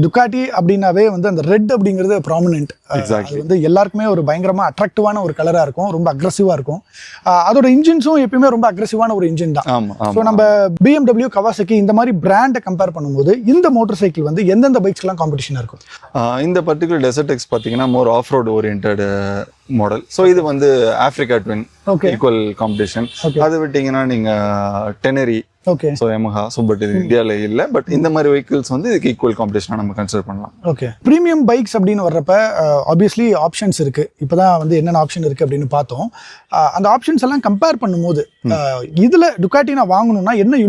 Ducati அப்படின்னாவே வந்து அந்த ரெட் அப்படிங்கிறது ப்ராமினென்ட். அது வந்து எல்லாருக்குமே ஒரு பயங்கரமாக அட்ராக்டிவான ஒரு கலராக இருக்கும், ரொம்ப அக்ரெசிவாக இருக்கும். அதோட இன்ஜின்ஸும் எப்பயுமே ரொம்ப அக்ரெசிவான ஒரு இன்ஜின் தான். ஸோ நம்ம BMW, கவாசகி இந்த மாதிரி பிராண்டை கம்பேர் பண்ணும்போது இந்த மோட்டர் சைக்கிள் வந்து எந்தெந்த பைக்ஸ்லாம் காம்படிஷனாக இருக்கும்? இந்த பர்டிகுலர் டெசர்ட் எக்ஸ் பார்த்தீங்கன்னா more off road orient model. So இது வந்து ஆஃப்ரிக்கா ட்வின் ஈக்குவல் காம்படிஷன். அது விட்டீங்கன்னா நீங்கள் டெனரி, ஸோ யமஹா, பட் இது இந்தியாவில் இல்லை. பட் இந்த மாதிரி வெஹிக்கிள்ஸ் வந்து இதுக்கு ஈக்குவல் காம்படிஷனாக நம்ம கன்சிடர் பண்ணலாம். ஓகே, ப்ரீமியம் பைக்ஸ் அப்படின்னு வர்றப்ப ஆப்வியஸ்லி ஆப்ஷன்ஸ் இருக்குது. இப்போ தான் வந்து என்னென்ன ஆப்ஷன் இருக்குது அப்படின்னு பார்த்தோம். அந்த ஆப்ஷன்ஸ் எல்லாம் கம்பேர் பண்ணும்போது இதில் டுக்காட்டி நான் வாங்கணும்னா என்ன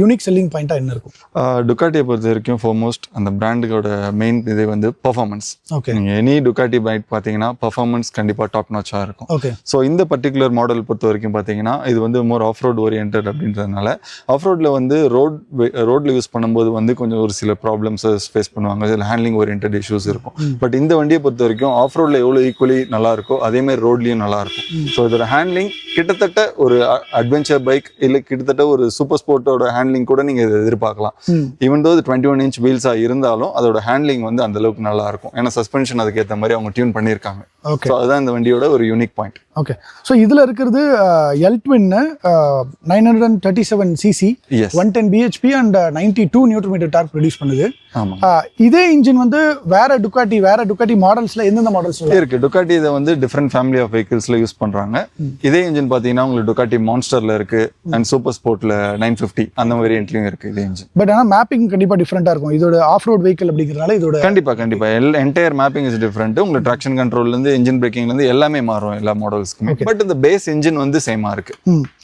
யூனிக் செல்லிங் பாயிண்ட்டாக என்ன இருக்கும்? டுக்காட்டியை பொறுத்த வரைக்கும் ஃபார்மோஸ்ட் அந்த பிராண்டோட மெயின் இது வந்து பர்ஃபார்மன்ஸ். ஓகே, நீங்கள் எனி டுக்காட்டி பைக் பார்த்தீங்கன்னா பர்ஃபார்மன்ஸ் கண்டிப்பாக டாப் நாச்சாக இருக்கும். ஓகே, ஸோ இந்த பர்டிகுலர் மாடல் பொறுத்த வரைக்கும் பார்த்தீங்கன்னா இது வந்து மோர் ஆஃப் ரோட் ஓரியன்ட் அப்படின்றதுனால ஆஃப் ரோட்ல வந்து ரோட்ல யூஸ் பண்ணும்போது வந்து கொஞ்சம் ஒரு சில ப்ராப்ளம்ஸ் ஃபேஸ் பண்ணுவாங்க, சில ஹேண்ட்லிங் ஓரியன்ட் இஷ்யூஸ் இருக்கும். பட் இந்த வண்டியை பொறுத்த வரைக்கும் ஆஃப் ரோட்ல எவ்வளோ ஈக்குவலி நல்லா இருக்கோ அதே மாதிரி ரோட்லயும் நல்லா இருக்கும். ஸோ இதோட ஹேண்ட்லிங் கிட்டத்தட்ட ஒரு அட்வென்ச்சர் பைக் இல்லை கிட்டத்தட்ட ஒரு சூப்பர் ஸ்போர்ட்டோட ஹேண்ட்லிங் கூட நீங்க எதிர்பார்க்கலாம். ஈவன் தோ 21 inch வீல்ஸா இருந்தாலும் அதோட ஹேண்ட்லிங் வந்து அந்த அளவுக்கு நல்லா இருக்கும். ஏன்னா சஸ்பென்ஷன் அதுக்கு ஏற்ற மாதிரி அவங்க டியூன் பண்ணியிருக்காங்க. ஸோ அதுதான் இந்த வண்டியோட ஒரு யூனிக் பாயிண்ட். ஓகே, ஸோ இதில் இருக்கிறது L-twin 937cc, 110 bhp and 92 Nm dark produce பண்ணுது. இதே இன்ஜின் வந்து வேற டுக்காட்டி மாடல்ஸ்ல எந்தெந்த மாடல்ஸ் இருக்கு? டுக்காட்டி இதை வந்து டிஃப்ரெண்ட் ஃபேமிலி ஆஃப் வெஹிக்கிள்ஸ்ல யூஸ் பண்றாங்க. இதே இன்ஜின் பாத்தீங்கன்னா உங்களுக்கு டுக்காட்டி மான்ஸ்டர்ல இருக்கு அண்ட் சூப்பர் ஸ்போர்ட்ல 950 அந்த வேரியன்ட்லயும் இருக்கு இதே இன்ஜின். பட் ஆனா மேப்பிங் கண்டிப்பா டிஃபரெண்டா இருக்கும். இதோட ஆஃப் ரோட் வெஹிக்கிள் அப்படிங்கறதுனால இதோட கண்டிப்பா என்டையர் மேப்பிங் இஸ் டிஃபரெண்ட். உங்களுக்கு ட்ராக்ஷன் கண்ட்ரோல்ல இருந்து இன்ஜின் பிரேக்கிங்ல இருந்து எல்லாமே மாறும் எல்லா மாடல்ஸ்க்குமே. பட் இந்த பேஸ் இன்ஜின் வந்து சேமா இருக்கு.